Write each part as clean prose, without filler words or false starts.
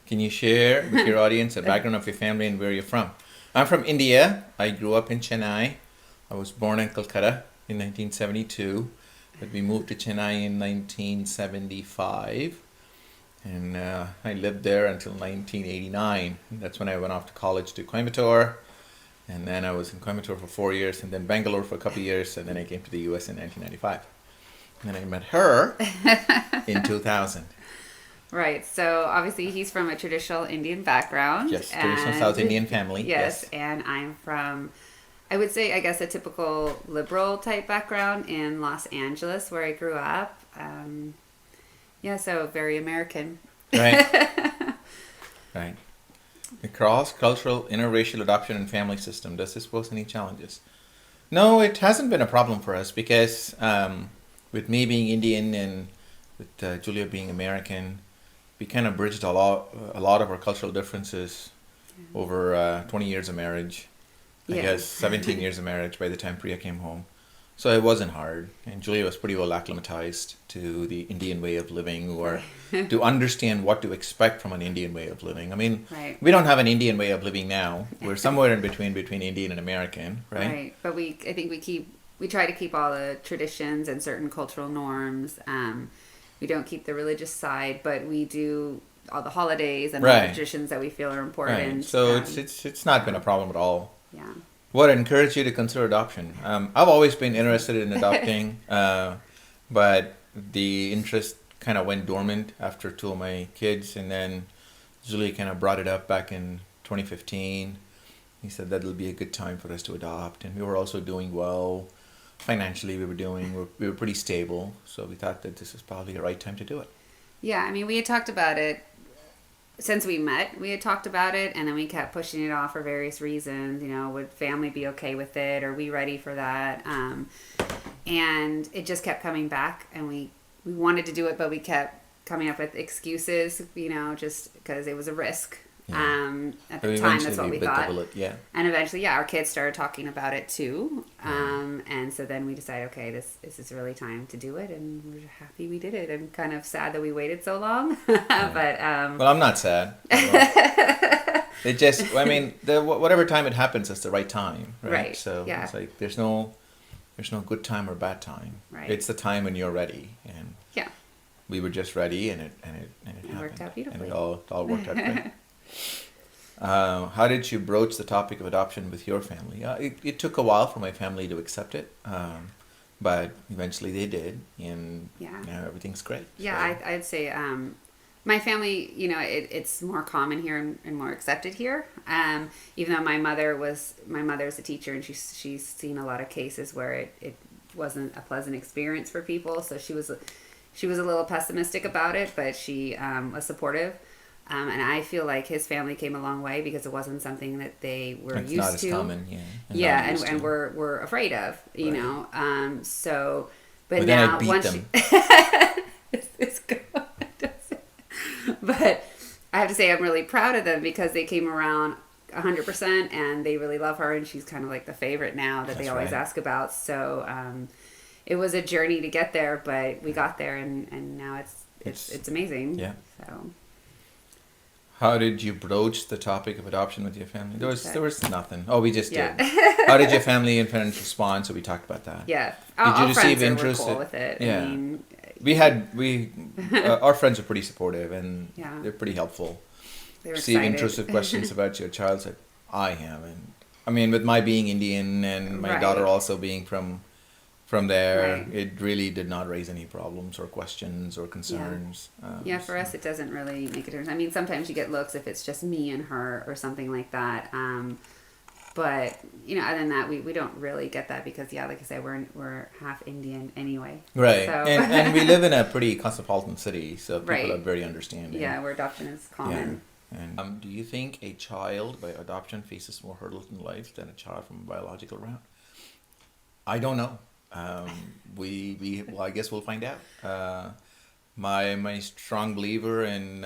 Can you share with your audience the background of your family and where you're from? I'm from India. I grew up in Chennai. I was born in Calcutta in 1972, but we moved to Chennai in 1975. And I lived there until 1989. That's when I went off to college to Coimbatore. And then I was in Coimbatore for 4 years, and then Bangalore for a couple of years, and then I came to the US in 1995. And then I met her in 2000. Right. So obviously he's from a traditional Indian background. Yes, traditional South Indian family. Yes, and I'm from, I would say, I guess, a typical liberal type background in Los Angeles, where I grew up. So very American. Right. Right. The cross-cultural interracial adoption and family system, does this pose any challenges? No, it hasn't been a problem for us because with me being Indian and with Julia being American, we kind of bridged a lot of our cultural differences over 20 years of marriage. I guess 17 years of marriage by the time Priya came home. So it wasn't hard. And Julia was pretty well acclimatized to the Indian way of living, or to understand what to expect from an Indian way of living. I mean, we don't have an Indian way of living now. We're somewhere in between Indian and American, right? Right. But I think we try to keep all the traditions and certain cultural norms. We don't keep the religious side, but we do all the holidays and all the traditions that we feel are important. Right. So it's not been a problem at all. Yeah. What encouraged you to consider adoption? I've always been interested in adopting, but the interest kind of went dormant after two of my kids, and then Julie kind of brought it up back in 2015. He said that'll be a good time for us to adopt, and we were also doing well financially. We were pretty stable, so we thought that this was probably the right time to do it. Yeah, I mean, we had talked about it since we met. We had talked about it, and then we kept pushing it off for various reasons. You know, would family be okay with it? Are we ready for that? And it just kept coming back, and we wanted to do it, but we kept coming up with excuses, you know, just because it was a risk. Yeah. At the time, that's what we thought. Yeah. And eventually, our kids started talking about it too. And so then we decided, okay, this is really time to do it, and we're happy we did it. I'm kind of sad that we waited so long, but well, I'm not sad. It just, I mean, whatever time it happens, it's the right time, right? So it's like there's no good time or bad time. Right. It's the time when you're ready, and we were just ready, and it happened. Worked out beautifully. And it all worked out great. How did you broach the topic of adoption with your family? It took a while for my family to accept it, but eventually they did, and now everything's great. Yeah, so. I'd say my family, you know, it's more common here and more accepted here. Even though my mother's a teacher, and she's seen a lot of cases where it wasn't a pleasant experience for people, so she was a little pessimistic about it, but she was supportive. And I feel like his family came a long way because it wasn't something that they were used to. It's not as common, and we're afraid of, you know. But then now I beat them. It's good. But I have to say I'm really proud of them because they came around 100%, and they really love her, and she's kind of like the favorite now that they always ask about. So it was a journey to get there, but we got there, and now it's amazing. Yeah. So. How did you broach the topic of adoption with your family? There was nothing. Oh, we just did. How did your family and friends respond? So we talked about that. Yeah. Did you receive interest? Were cool with it. Yeah. I mean, our friends are pretty supportive, and they're pretty helpful. They were receive excited. intrusive questions about your child. Like, I haven't. I mean, with my being Indian and my daughter also being from there, it really did not raise any problems or questions or concerns. For us, it doesn't really make a difference. I mean, sometimes you get looks if it's just me and her or something like that. But, you know, other than that, we don't really get that because, like I said, we're half Indian anyway. Right. So. And we live in a pretty cosmopolitan city, so people are very understanding. Yeah, where adoption is common. Yeah. And do you think a child by adoption faces more hurdles in life than a child from a biological route? I don't know. Well, I guess we'll find out. My strong believer in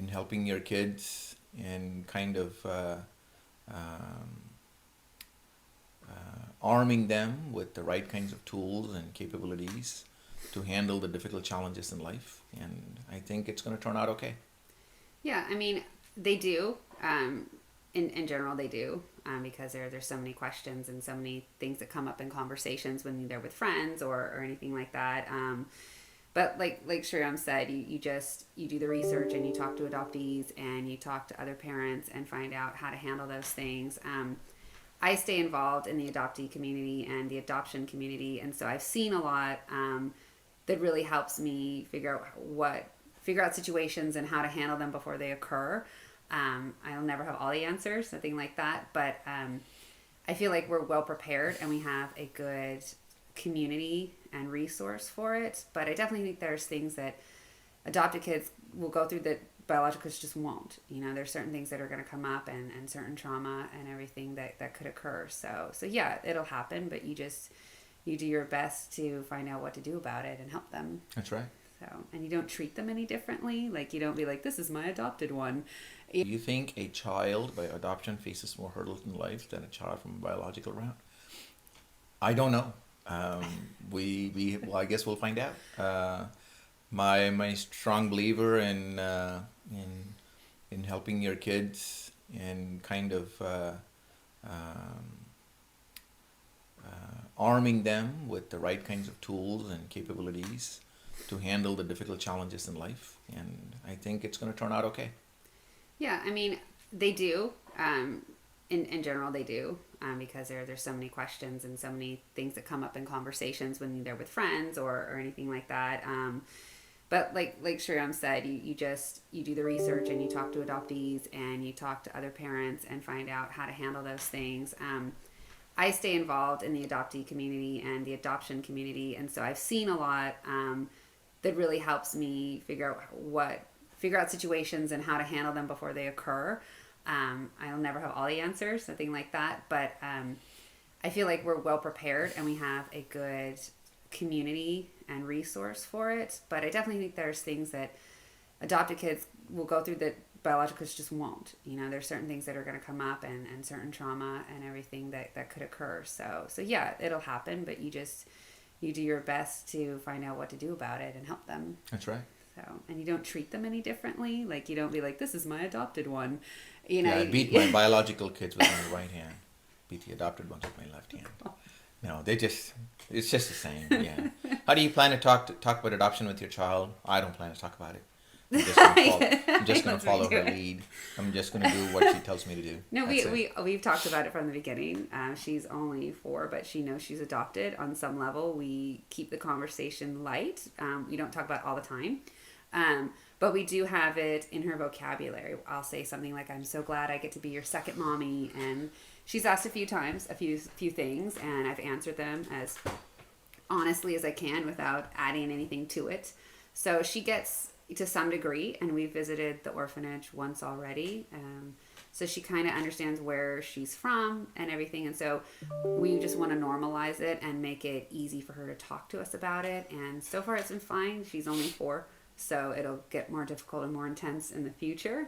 helping your kids and kind of arming them with the right kinds of tools and capabilities to handle the difficult challenges in life, and I think it's going to turn out okay. Yeah, I mean, they do. In general, they do, because there's so many questions and so many things that come up in conversations when they're with friends or anything like that. But like Sriram said, you do the research and you talk to adoptees and you talk to other parents and find out how to handle those things. I stay involved in the adoptee community and the adoption community, and so I've seen a lot that really helps me figure out situations and how to handle them before they occur. I'll never have all the answers, nothing like that, but I feel like we're well prepared and we have a good community and resource for it. But I definitely think there's things that adopted kids will go through that biological kids just won't. There's certain things that are going to come up and certain trauma and everything that could occur. So yeah, it'll happen, but you do your best to find out what to do about it and help them. That's right. So, and you don't treat them any differently. Like, you don't be like, this is my adopted one. Do you think a child by adoption faces more hurdles in life than a child from a biological route? I don't know. Well, I guess we'll find out. My strong believer in helping your kids and kind of arming them with the right kinds of tools and capabilities to handle the difficult challenges in life, and I think it's going to turn out okay. Yeah, I mean, they do. In general, they do, because there's so many questions and so many things that come up in conversations when they're with friends or anything like that. But like Sriram said, you do the research and you talk to adoptees and you talk to other parents and find out how to handle those things. I stay involved in the adoptee community and the adoption community, and so I've seen a lot that really helps me figure out situations and how to handle them before they occur. I'll never have all the answers, nothing like that, but I feel like we're well prepared and we have a good community and resource for it. But I definitely think there's things that adopted kids will go through that biological kids just won't. There's certain things that are going to come up and certain trauma and everything that could occur. So yeah, it'll happen, but you do your best to find out what to do about it and help them. That's right. So, and you don't treat them any differently. Like, you don't be like, this is my adopted one. I beat my biological kids with my right hand, beat the adopted ones with my left hand. No, it's just the same. Yeah. How do you plan to talk about adoption with your child? I don't plan to talk about it. I'm just going to follow her lead. I'm just going to do what she tells me to do. No, we've talked about it from the beginning. She's only 4, but she knows she's adopted on some level. We keep the conversation light. We don't talk about it all the time. But we do have it in her vocabulary. I'll say something like, I'm so glad I get to be your second mommy. And she's asked a few times, a few things, and I've answered them as honestly as I can without adding anything to it. So she gets to some degree, and we visited the orphanage once already. So she kind of understands where she's from and everything. And so we just want to normalize it and make it easy for her to talk to us about it. And so far it's been fine. She's only 4. So it'll get more difficult and more intense in the future.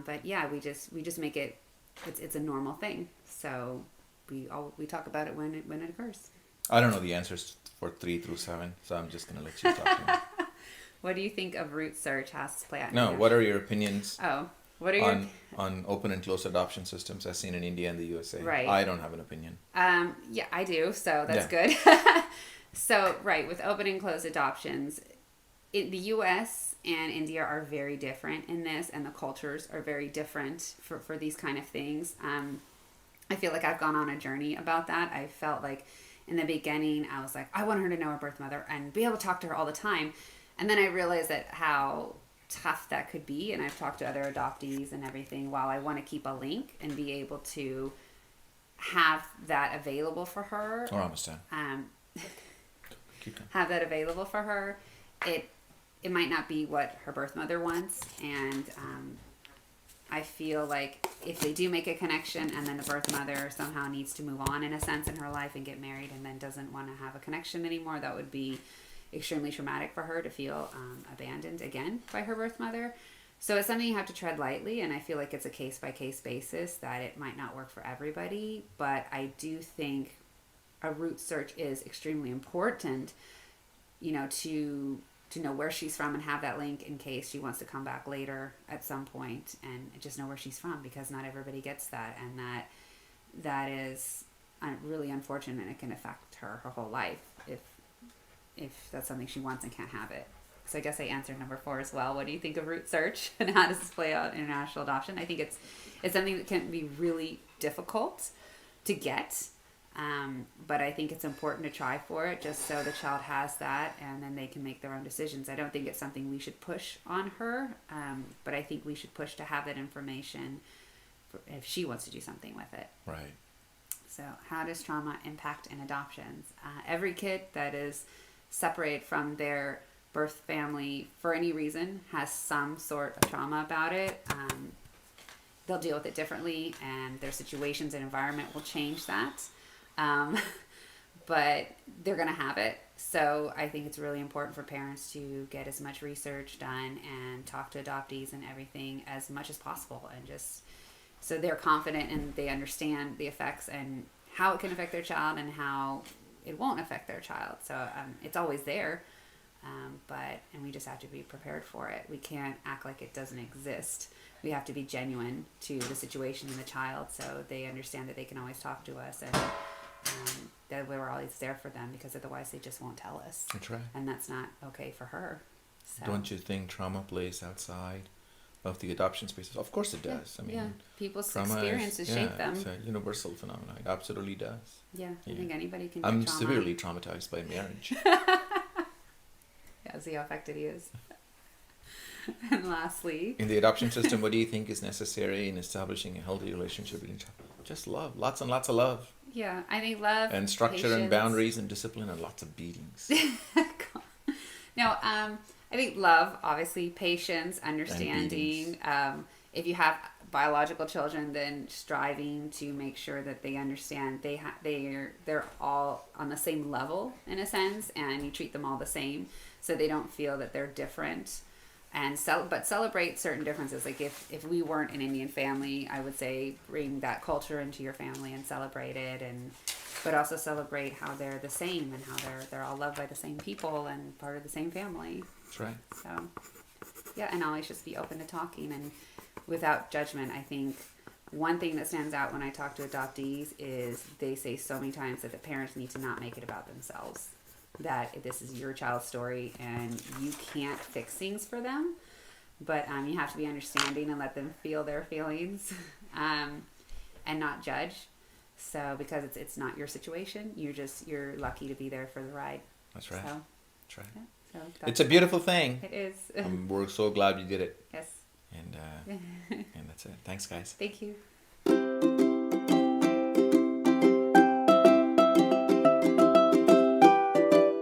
But yeah, we just make it's a normal thing. So we talk about it when it occurs. I don't know the answers for 3 through 7, so I'm just going to let you talk to me. What do you think of root search has to play out? No, what are your opinions? What are on open and closed adoption systems as seen in India and the USA? Right. I don't have an opinion. Yeah, I do. So that's good. So right, with open and closed adoptions, the U.S. and India are very different in this, and the cultures are very different for these kind of things. I feel like I've gone on a journey about that. I felt like in the beginning, I was like, I want her to know her birth mother and be able to talk to her all the time. And then I realized that how tough that could be. And I've talked to other adoptees and everything. While I want to keep a link and be able to have that available for her. Oh, I understand. Have that available for her. It might not be what her birth mother wants. And I feel like if they do make a connection and then the birth mother somehow needs to move on in a sense in her life and get married and then doesn't want to have a connection anymore, that would be extremely traumatic for her to feel abandoned again by her birth mother. So it's something you have to tread lightly, and I feel like it's a case-by-case basis that it might not work for everybody, but I do think a root search is extremely important, to to know where she's from and have that link in case she wants to come back later at some point, and just know where she's from, because not everybody gets that, and that is really unfortunate, and it can affect her whole life if that's something she wants and can't have it. So I guess I answered number 4 as well. What do you think of root search and how does this play out in international adoption? I think it's something that can be really difficult to get, but I think it's important to try for it, just so the child has that, and then they can make their own decisions. I don't think it's something we should push on her, but I think we should push to have that information if she wants to do something with it. Right. So how does trauma impact in adoptions? Every kid that is separated from their birth family for any reason has some sort of trauma about it. They'll deal with it differently, and their situations and environment will change that. But they're going to have it. So I think it's really important for parents to get as much research done and talk to adoptees and everything as much as possible, and just so they're confident and they understand the effects and how it can affect their child and how it won't affect their child. So it's always there, and we just have to be prepared for it. We can't act like it doesn't exist. We have to be genuine to the situation and the child, so they understand that they can always talk to us, and that we're always there for them, because otherwise they just won't tell us. That's right. And that's not okay for her. So. Don't you think trauma plays outside of the adoption spaces? Of course it does. Yeah. I mean, people's experiences shape them. It's a universal phenomenon. It absolutely does. Yeah, I think anybody can. I'm severely traumatized by marriage. Yeah, see how affected he is. And lastly, in the adoption system, what do you think is necessary in establishing a healthy relationship with each other? Just love, lots and lots of love. Yeah, I think love and structure, patience. And boundaries and discipline, and lots of beatings. No, I think love, obviously, patience, understanding. If you have biological children, then striving to make sure that they understand they're all on the same level in a sense, and you treat them all the same, so they don't feel that they're different. And but celebrate certain differences. Like if we weren't an Indian family, I would say bring that culture into your family and celebrate it, but also celebrate how they're the same and how they're all loved by the same people and part of the same family. That's right. So, yeah, and always just be open to talking and without judgment. I think one thing that stands out when I talk to adoptees is they say so many times that the parents need to not make it about themselves. That this is your child's story and you can't fix things for them, but you have to be understanding and let them feel their feelings, and not judge. So because it's not your situation, you're lucky to be there for the ride. That's right. So, that's right. Yeah, so it's a beautiful thing. It is. We're so glad you did it. Yes. And that's it. Thanks, guys. Thank you.